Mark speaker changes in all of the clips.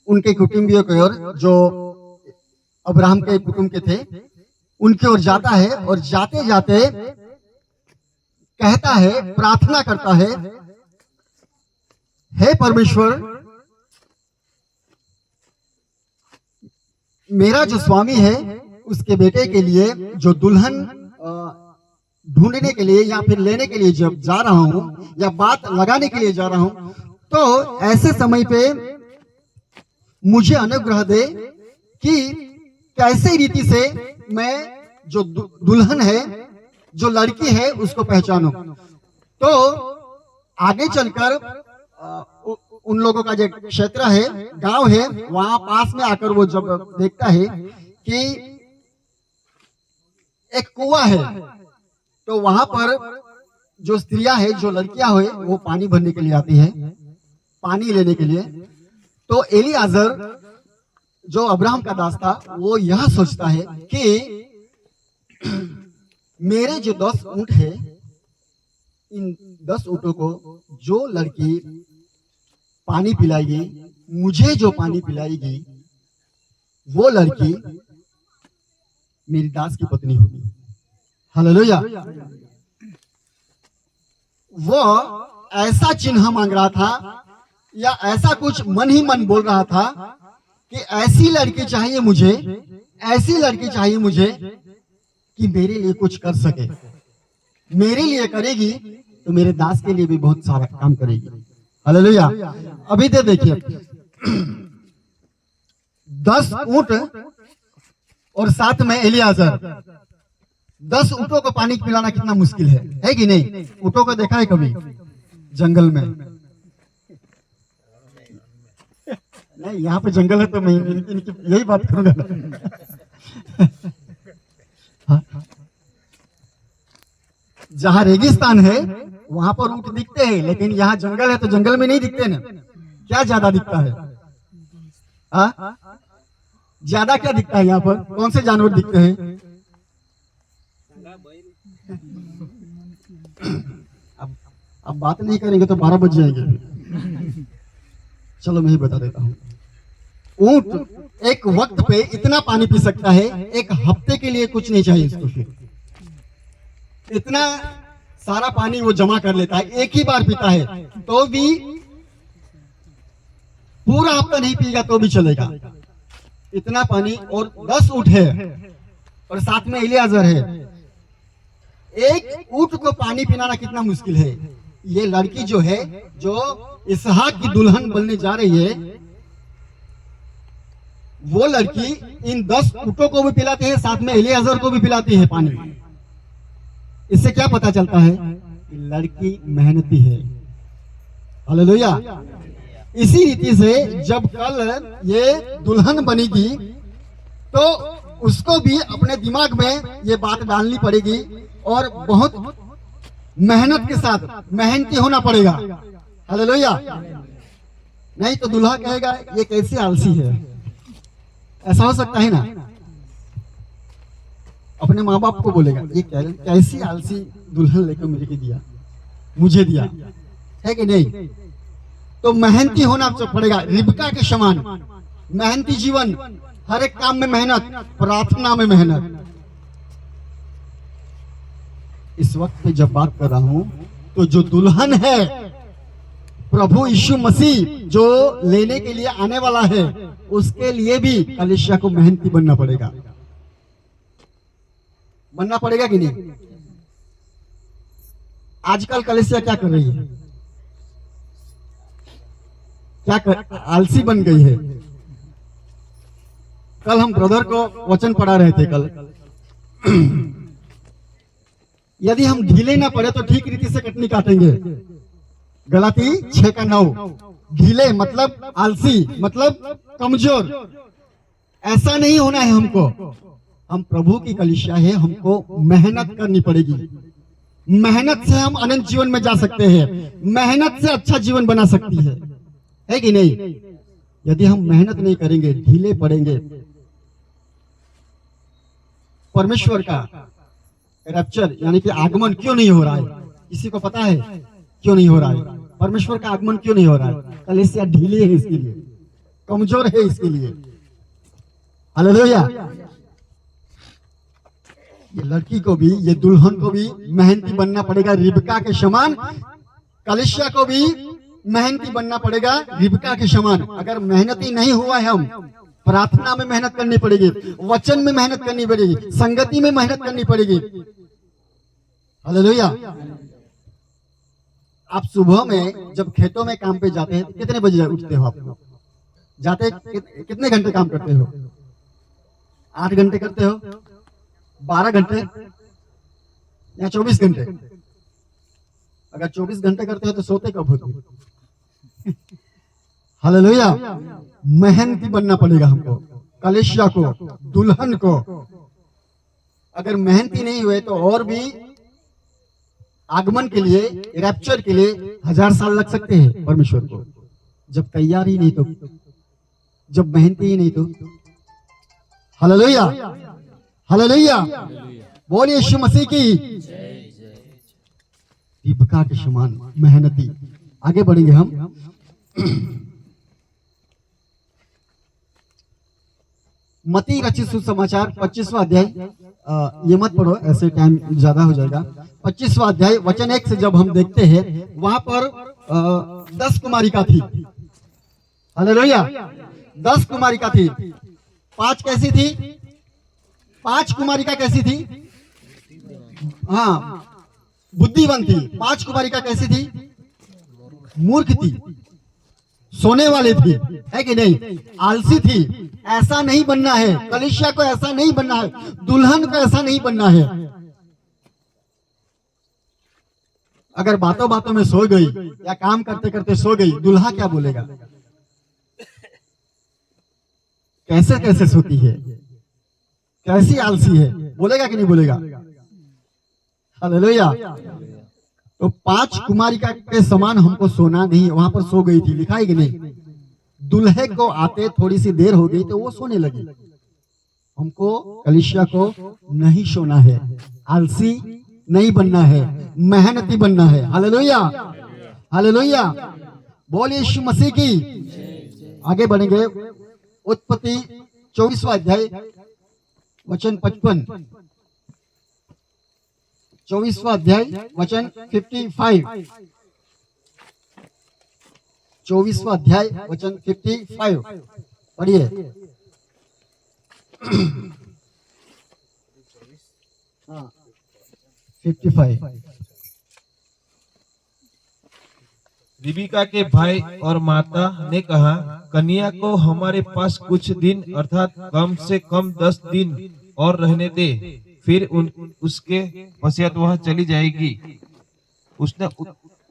Speaker 1: उनके कुटुंबियों की ओर, जो अब्राहम के कुटुंब के थे, उनकी ओर जाता है और जाते जाते कहता है, प्रार्थना करता है, हे परमेश्वर, मेरा जो स्वामी है उसके बेटे के लिए जो दुल्हन ढूंढने के लिए या फिर लेने के लिए जब जा रहा हूं या बात लगाने के लिए जा रहा हूं, तो ऐसे समय पे मुझे अनुग्रह दे कि कैसे रीति से मैं जो दुल्हन है, जो लड़की है, उसको पहचानूं। तो आगे चलकर उन लोगों का जो क्षेत्र है, गांव है, वहां पास में आकर वो जब देखता है कि एक कुआं है, तो वहां पर जो स्त्रियां है, जो लड़कियां है, वो पानी भरने के लिए आती है, पानी लेने के लिए। तो एलियाजर जो अब्राहम का दास था, वो यह सोचता है कि मेरे जो 10 ऊंट है, इन 10 ऊंटों को जो लड़की पानी पिलाएगी, मुझे जो पानी पिलाएगी, वो लड़की मेरी दास की पत्नी होगी। हालेलुया। वो ऐसा चिन्ह मांग रहा था या ऐसा कुछ मन ही मन बोल रहा था कि ऐसी लड़की चाहिए मुझे, ऐसी लड़की चाहिए मुझे कि मेरे लिए कुछ कर सके। मेरे लिए करेगी तो मेरे दास के लिए भी बहुत सारा काम करेगी। हालेलुया। अभी तो देखिए 10 ऊंट और साथ में एलियाजर, 10 ऊंटों को पानी पिलाना कितना मुश्किल है कि नहीं? ऊंटों को देखा है कभी जंगल में? नहीं, यहाँ पे जंगल है तो मैं इनकी यही बात करूंगा। जहाँ रेगिस्तान है वहां पर ऊंट दिखते हैं, लेकिन यहाँ जंगल है तो जंगल में नहीं दिखते ना। क्या ज्यादा दिखता है? ज्यादा क्या दिखता है यहाँ पर? कौन से जानवर दिखते हैं? अब बात नहीं करेंगे तो 12 बज जाएंगे। चलो मैं ही बता देता हूँ। ऊंट एक वक्त पे इतना पानी पी सकता है, एक हफ्ते के लिए कुछ नहीं चाहिए इसको। फिर इतना सारा पानी वो जमा कर लेता है, एक ही बार पीता है तो भी पूरा हफ्ता नहीं पिएगा तो भी चलेगा, इतना पानी। और 10 ऊंट है और साथ में एलियाजर है। एक ऊंट को पानी पिलाना कितना मुश्किल है। ये लड़की जो है, जो इसहाक की दुल्हन बनने जा रही है, वो लड़की इन 10 ऊंटों को भी पिलाती है, साथ में एलियाजर को भी पिलाती है पानी। इससे क्या पता चलता है कि लड़की मेहनती है। हालेलुया। इसी रीति से जब कल ये दुल्हन बनेगी तो उसको भी अपने दिमाग में ये बात डालनी पड़ेगी और बहुत मेहनत के साथ मेहनती होना पड़ेगा। हालेलुया। नहीं तो दूल्हा कहेगा ये कैसी आलसी है। ऐसा हो सकता है ना? अपने माँ बाप को बोलेगा ये कैसी आलसी दुल्हन लेकर मुझे दिया है कि नहीं? तो मेहनती होना पड़ेगा, रिबका के समान मेहनती जीवन, हर एक काम में मेहनत, प्रार्थना में मेहनत। इस वक्त में जब बात कर रहा हूं तो जो दुल्हन है प्रभु यीशु मसीह जो लेने के लिए आने वाला है, उसके लिए भी कलीसिया को मेहनती बनना पड़ेगा। बनना पड़ेगा कि नहीं? आजकल कलीसिया क्या कर रही है? आलसी बन गई है। कल हम ब्रदर को वचन पढ़ा रहे थे। कल यदि हम ढीले ना पड़े तो ठीक रीति से कटनी काटेंगे। गलाती 6:9। ढीले मतलब आलसी, मतलब कमजोर। ऐसा नहीं होना है हमको। हम प्रभु की कलीसिया है, हमको मेहनत करनी पड़ेगी। मेहनत से हम अनंत जीवन में जा सकते हैं, मेहनत से अच्छा जीवन बना सकती है कि नहीं? यदि हम मेहनत नहीं करेंगे, ढीले पड़ेंगे, परमेश्वर का रैप्चर यानी कि आगमन क्यों नहीं हो रहा है? किसी को पता है क्यों नहीं हो रहा है? परमेश्वर का आगमन क्यों नहीं हो रहा है? कलीसिया ढीली है इसके लिए। कमजोर है इसके लिए। हालेलुया। ये लड़की को भी, ये दुल्हन को भी मेहनती बनना पड़ेगा रिबका के समान। कलिसिया को भी मेहनती बनना पड़ेगा रिबका के समान। अगर मेहनती नहीं हुआ है, हम प्रार्थना में मेहनत करनी पड़ेगी, वचन में मेहनत करनी पड़ेगी, संगति में मेहनत करनी पड़ेगी। हालेलुया। आप सुबह में जब खेतों में काम पे जाते हैं, कितने बजे उठते हो? आप जाते कितने घंटे काम करते हो? 8 घंटे करते हो, 12 घंटे या 24 घंटे? अगर 24 घंटे करते हो तो सोते कब होते? हालेलुया। मेहनती बनना पड़ेगा हमको, कलिसिया को, दुल्हन को। अगर मेहनती नहीं हुए तो और भी आगमन के लिए, रैप्चर के लिए 1000 साल लग सकते हैं परमेश्वर को। जब तैयार ही नहीं तो, जब मेहनती ही नहीं तो। Hallelujah, hallelujah. बोलिए यीशु मसीह की। रिबका के समान मेहनती। आगे बढ़ेंगे हम। मत्ती रचित सुसमाचार 25वां अध्याय, ये मत पढ़ो, ऐसे टाइम ज्यादा हो जाएगा। 25वां अध्याय वचन 1 से जब हम देखते हैं, वहां पर 10 कुमारिका थी। हालेलुया। 10 कुमारिका थी। 5 कैसी थी? 5 कुमारिका कैसी थी? हाँ, बुद्धिमान थी। 5 कुमारिका कैसी थी? मूर्ख थी, सोने वाली थी, है कि नहीं? आलसी थी। ऐसा नहीं बनना है, कलिसिया को ऐसा नहीं बनना है, दुल्हन को ऐसा नहीं बनना है। अगर बातों बातों में सो गई या काम करते करते सो गई, दूल्हा क्या बोलेगा? कैसे कैसे सोती है, कैसी आलसी है, बोलेगा कि नहीं बोलेगा? हालेलुया। तो 5 कुमारिका के समान हमको सोना नहीं, वहां पर सो गई थी, लिखा है कि नहीं? दूल्हे को आते थोड़ी सी देर हो गई तो वो सोने लगी। हमको कलिसिया को नहीं सोना है, आलसी नहीं बनना है, मेहनती बनना है। Hallelujah, hallelujah. बोलिए यीशु मसीह की। आगे बढ़ेंगे। उत्पत्ति 24वां अध्याय वचन 55। 24वां अध्याय वचन 55। 24वां अध्याय वचन 55 पढ़िए। हाँ, 55।
Speaker 2: रिबका के भाई और माता ने कहा, कन्या को हमारे पास कुछ दिन अर्थात कम से कम 10 दिन और रहने दे, फिर उसके पश्चात वह चली जाएगी।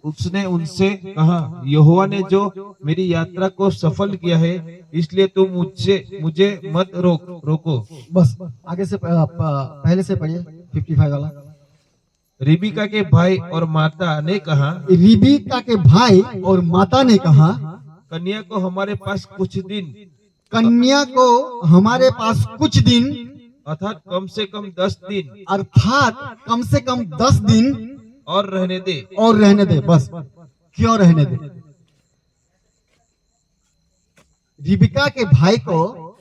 Speaker 2: उसने उनसे कहा, यहोवा ने जो मेरी यात्रा को सफल किया है, इसलिए तुम मुझे मत रोको।
Speaker 1: बस आगे से पहले से पढ़िए 55 वाला।
Speaker 2: रिबका के भाई और माता ने कहा,
Speaker 1: रिबका के भाई और माता ने कहा,
Speaker 2: कन्या को हमारे पास कुछ दिन,
Speaker 1: कन्या को हमारे पास कुछ दिन
Speaker 2: अर्थात कम से कम 10 दिन,
Speaker 1: अर्थात कम से कम 10 दिन
Speaker 2: और रहने दे।
Speaker 1: और रहने दे। बस क्यों रहने दे? रिबका के भाई को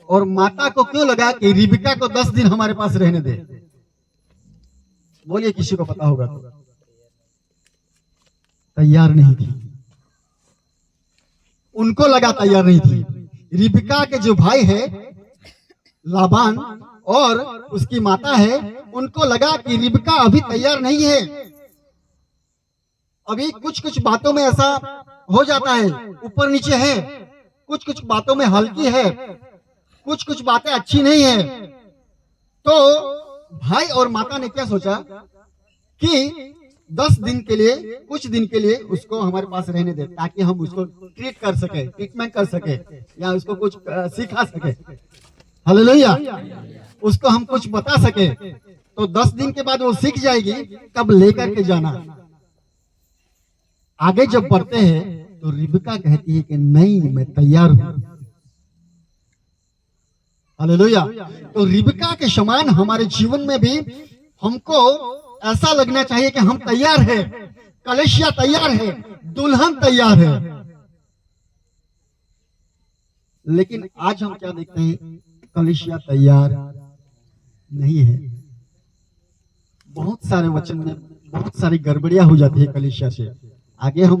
Speaker 1: और माता को क्यों लगा कि रिबका को 10 दिन हमारे पास रहने दे? बोलिए, किसी को पता होगा तो। तैयार नहीं थी, उनको लगा तैयार नहीं थी। रिबका के जो भाई है लाबान और उसकी माता है, उनको लगा कि रिबका अभी तैयार नहीं है। अभी कुछ कुछ बातों में ऐसा हो जाता है, ऊपर नीचे है, कुछ कुछ बातों में हल्की है, कुछ कुछ बातें अच्छी नहीं है। तो भाई और माता ने क्या सोचा कि 10 दिन के लिए, कुछ दिन के लिए उसको हमारे पास रहने दे, ताकि हम उसको ट्रीट कर सके, ट्रीटमेंट कर सके, या उसको कुछ सिखा सके। हालेलुया। उसको हम कुछ बता सके। तो 10 दिन के बाद वो सीख जाएगी, तब लेकर के जाना। आगे जब बढ़ते हैं तो रिबका कहती है कि नहीं, मैं तैयार हूं। हालेलुया। तो रिबका के समान हमारे जीवन में भी हमको ऐसा लगना चाहिए कि हम तैयार हैं, कलिसिया तैयार है, दुल्हन तैयार है। लेकिन आज हम क्या देखते हैं, कलीसिया तैयार नहीं है। बहुत सारे वचन में बहुत सारी गड़बड़ियां हो जाती है कलीसिया से। आगे हम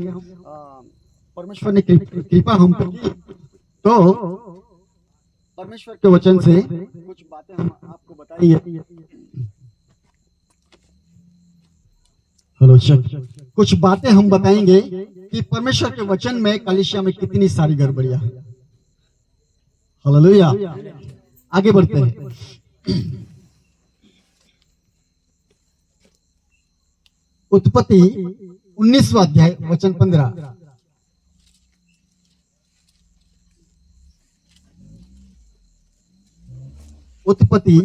Speaker 1: परमेश्वर ने कृपा हम पर की, तो परमेश्वर के वचन से कुछ बातें हम आपको बताएंगे। हेलो चेक, कुछ बातें हम बताएंगे कि परमेश्वर के वचन में कलीसिया में कितनी सारी गड़बड़ियां हैं। हालेलुया। आगे बढ़ते हैं। उत्पत्ति 19वां अध्याय वचन 15। उत्पत्ति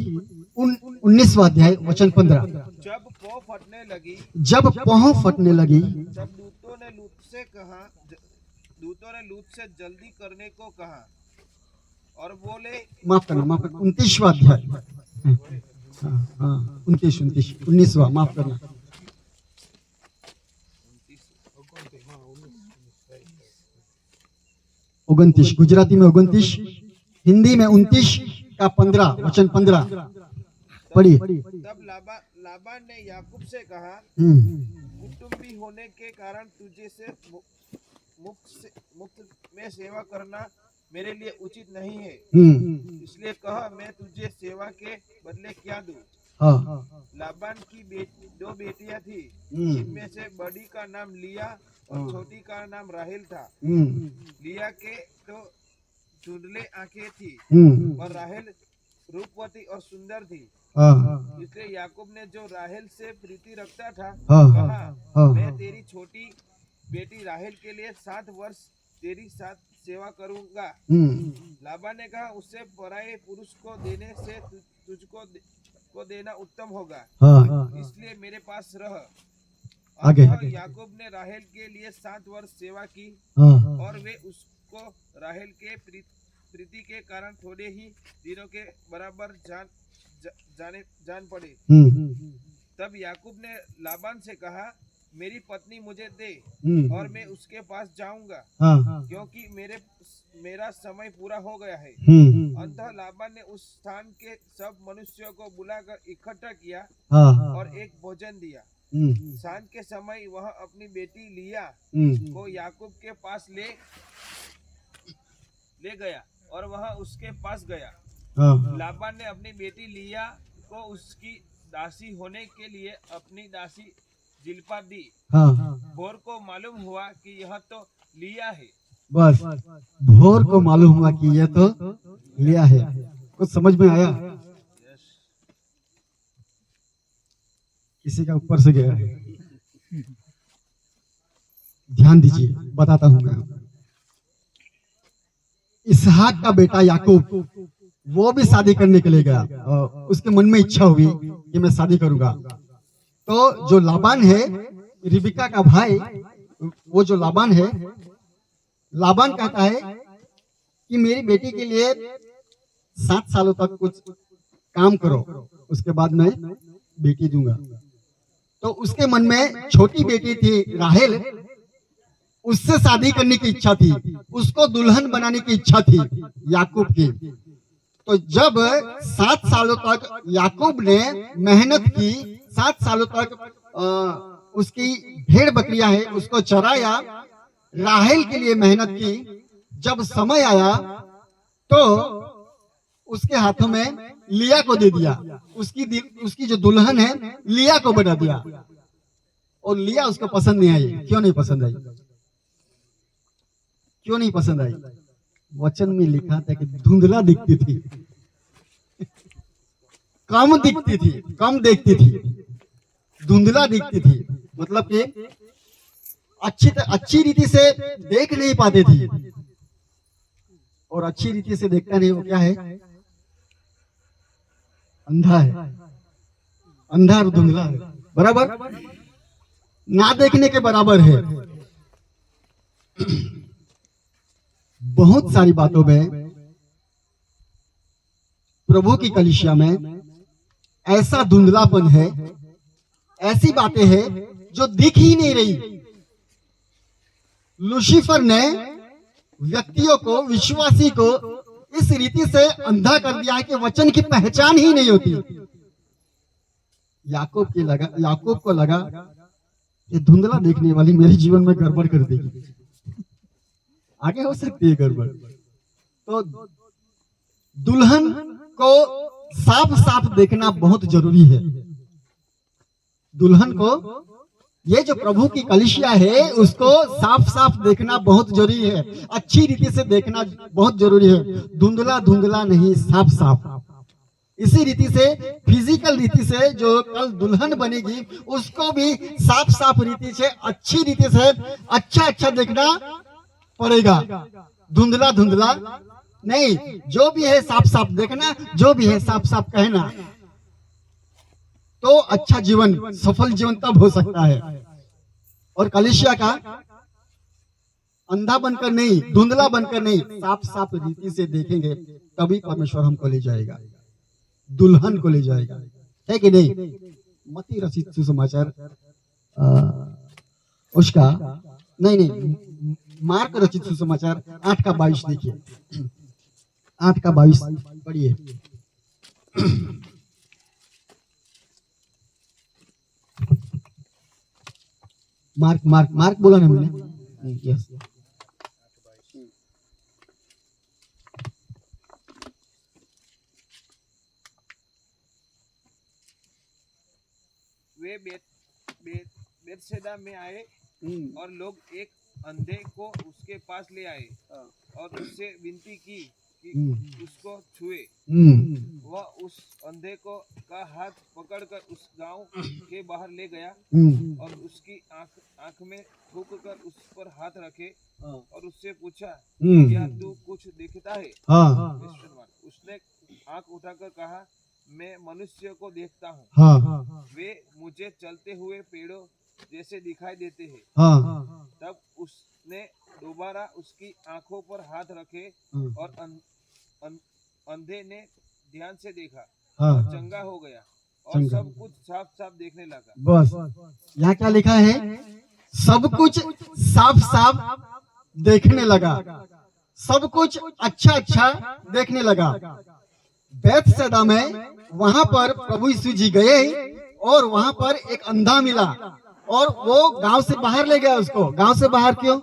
Speaker 1: 19वां अध्याय वचन 15।
Speaker 2: जब पौ फटने लगी,
Speaker 1: जब पौ फटने लगी,
Speaker 2: तब दूतों ने लूत से जल्दी करने को कहा और बोले,
Speaker 1: माफ करना 29वां अध्याय, 19वां, माफ करना 29, गुजराती में 29, हिंदी में 29 का 15 वचन 15 पढ़िए।
Speaker 2: तब लाबान ने याकूब से कहा, कुटुंबी होने के कारण तुझे से मुफ्त में सेवा करना मेरे लिए उचित नहीं है, इसलिए कह मैं तुझे सेवा के बदले क्या दूं। लाबान की दो बेटियां थी, जिनमें से बड़ी का नाम लिया और छोटी का नाम राहेल था। लिया के तो धुंधले आंखें थी और राहेल रूपवती और सुंदर थी, इसलिए याकूब ने जो राहेल से प्रीति रखता था कहा, मैं तेरी छोटी बेटी राहेल के लिए 7 वर्ष तेरी साथ सेवा करूंगा। लाबान ने कहा, उससे पराये पुरुष को देने से तुझको को देना उत्तम होगा, इसलिए मेरे पास रह।
Speaker 1: आगे
Speaker 2: याकूब ने राहेल के लिए 7 वर्ष सेवा की और वे उसको राहेल के प्रीति के कारण थोड़े ही दिनों के बराबर जान पड़े। तब याकूब ने लाबान से कहा, मेरी पत्नी मुझे दे और मैं उसके पास जाऊंगा, क्योंकि मेरा समय पूरा हो गया है। अंततः लाबान ने उस स्थान के सब मनुष्यों को बुलाकर इकट्ठा किया और एक भोजन दिया। सांझ के समय वह अपनी बेटी लिया को याकूब के पास ले गया और वह उसके पास गया। लाबान ने अपनी बेटी लिया को उसकी दासी होने के लिए अपनी दासी जिल्पा दी। भोर को मालूम हुआ कि यह तो लिया है।
Speaker 1: बस भोर को मालूम हुआ कि यह तो लिया है। कुछ समझ में आया? किसी का ऊपर से गया है, ध्यान दीजिए, बताता हूं मैं। इसहाक का बेटा याकूब, वो भी शादी करने के लिए गया। उसके मन में इच्छा हुई कि मैं शादी करूंगा। तो जो लाबान है, रिबिका का भाई, वो जो लाबान है, लाबान कहता है कि मेरी बेटी के लिए 7 सालों तक कुछ काम करो, उसके बाद मैं बेटी दूंगा। तो उसके मन में छोटी बेटी थी राहेल, उससे शादी करने की इच्छा थी, उसको दुल्हन बनाने की इच्छा थी याकूब की। तो जब 7 सालों तक याकूब ने मेहनत की, 7 सालों तक उसकी भेड़ बकरियां है उसको चराया, राहेल के लिए मेहनत की। जब समय आया तो उसके हाथों में लिया को दे दिया। उसकी जो दुल्हन है लिया को बना दिया, और लिया उसको पसंद नहीं आई। क्यों नहीं पसंद आई? क्यों नहीं पसंद आई? वचन में लिखा था कि धुंधला दिखती थी, कम दिखती थी, कम देखती थी, धुंधला दिखती थी। मतलब कि अच्छी रीति से देख नहीं पाते थी, और अच्छी रीति से देखता नहीं, वो क्या है? अंधा है, अंधा और धुंधला है, बराबर ना देखने के बराबर है। बहुत सारी बातों में प्रभु की कलीसिया में ऐसा धुंधलापन है, ऐसी बातें हैं जो दिख ही नहीं रही। लूसीफर ने व्यक्तियों को, विश्वासी को इस रीति से अंधा कर दिया है कि वचन की पहचान ही नहीं होती। याकूब को लगा कि धुंधला देखने वाली मेरे जीवन में गड़बड़ कर देगी, आगे हो सकती है गड़बड़। तो दुल्हन को साफ साफ देखना बहुत जरूरी है। दुल्हन को, ये जो प्रभु की कलीसिया है, उसको साफ साफ देखना बहुत जरूरी है, अच्छी रीति से देखना बहुत जरूरी है, धुंधला धुंधला नहीं, साफ साफ। इसी रीति से फिजिकल रीति से जो कल दुल्हन बनेगी उसको भी साफ साफ रीति से, अच्छी रीति से अच्छा देखना पड़ेगा, धुंधला धुंधला नहीं। जो भी है साफ साफ देखना, जो भी है साफ साफ कहना, तो अच्छा जीवन, सफल जीवन तब हो सकता है। और कलीसिया का अंधा बनकर नहीं, धुंधला बनकर नहीं, साफ साफ रीति से देखेंगे तभी परमेश्वर हमको ले जाएगा, दुल्हन को ले जाएगा, है कि नहीं। मत्ती रचित सुसमाचार उसका नहीं, मार्क रचित सुसमाचार 8:22 देखिए, 8:22 पढ़िए। मार्क बोला ना मैंने, यस।
Speaker 2: वे बेतसैदा में आए और लोग एक अंधे को उसके पास ले आए और उससे विनती की कि उसको छुए। वह उस अंधे को का हाथ पकड़कर उस गांव के बाहर ले गया और उसकी आंख में थूक कर उस पर हाथ रखे और उससे पूछा, क्या तू कुछ देखता है? उसने आंख उठाकर कहा, मैं मनुष्य को देखता हूँ, वे मुझे चलते हुए पेड़ों जैसे दिखाई देते हैं। तब उसने दोबारा उसकी आंखों पर हाथ रखे और अंधे ने ध्यान से देखा और चंगा हो गया और सब कुछ साफ साफ देखने लगा।
Speaker 1: बस यहाँ क्या लिखा है? सब कुछ साफ साफ देखने लगा, सब कुछ अच्छा देखने लगा। बेतसैदा में वहां पर प्रभु यीशु जी गए और वहां पर एक अंधा मिला और वो गांव से बाहर ले गया उसको। गांव से बाहर क्यों?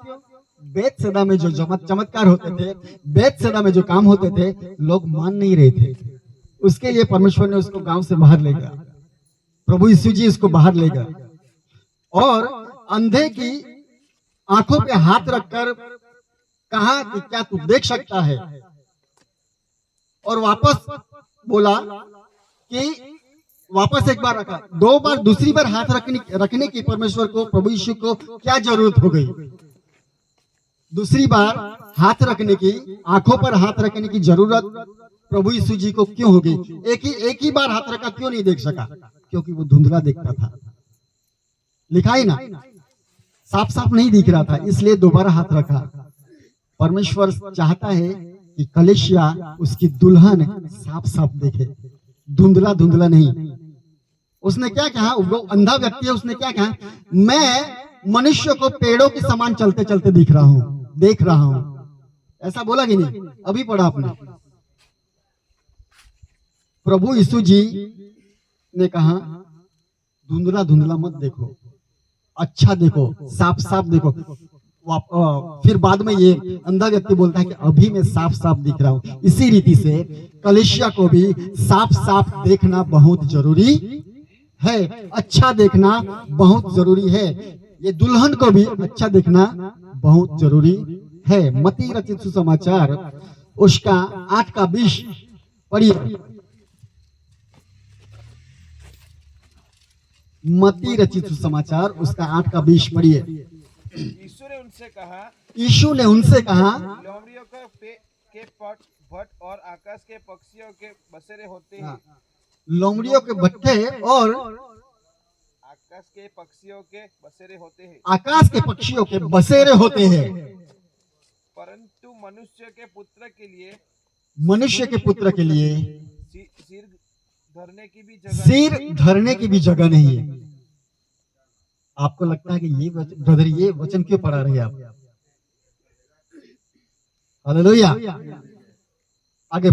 Speaker 1: बेतसैदा में जो चमत्कार होते थे, बेतसैदा में जो काम होते थे, लोग मान नहीं रहे थे। उसके लिए परमेश्वर ने उसको गांव से बाहर ले गया, प्रभु यीशु जी उसको बाहर ले गया और अंधे की आंखों पे हाथ रखकर कहा कि क्या तू देख सकता है, और वापस बोला कि वापस एक बार रखा, 2 बार, दूसरी बार हाथ रखने की परमेश्वर को, प्रभु यीशु को क्या जरूरत हो गई? दूसरी बार हाथ रखने की, आंखों पर हाथ रखने की जरूरत प्रभु यीशु जी को क्यों हो गई? एक ही बार हाथ रखा, क्यों नहीं देख सका? क्योंकि वो धुंधला देखता था। लिखा ही ना, साफ साफ नहीं दिख रहा था, इसलिए दोबारा हाथ रखा। परमेश्वर चाहता है कि कलीसिया, उसकी दुल्हन साफ साफ देखे, धुंधला धुंधला नहीं। उसने क्या कहा? वो अंधा व्यक्ति है, उसने क्या कहा? मैं मनुष्य को पेड़ों के समान चलते चलते देख रहा हूं। ऐसा बोला कि नहीं? अभी पढ़ा आपने। प्रभु यीशु जी ने कहा, धुंधला धुंधला मत देखो, अच्छा देखो, साफ साफ देखो। फिर बाद में ये अंधा व्यक्ति बोलता है कि अभी मैं साफ साफ दिख रहा हूं। इसी रीति से कलीसिया को भी साफ साफ देखना बहुत जरूरी है, अच्छा देखना बहुत जरूरी है। ये दुल्हन को भी अच्छा देखना बहुत जरूरी है। मत्ती रचित सुसमाचार उसका 8:20 पढ़िए। मत्ती रचित सुसमाचार उसका 8:20 पढ़िए। यीशु ने उनसे कहा,
Speaker 2: लोमड़ियों के भट्ट और आकाश के पक्षियों के बसेरे होते हैं।
Speaker 1: लोमड़ियों के भट्टे और
Speaker 2: आकाश के पक्षियों के बसेरे होते हैं।
Speaker 1: आकाश के पक्षियों के बसेरे होते हैं,
Speaker 2: परंतु मनुष्य के पुत्र के लिए सिर
Speaker 1: धरने की भी जगह नहीं है। आपको लगता है कि ये ब्रदर ये वचन क्यों पढ़ा रहे हैं आप? हालेलुया। आगे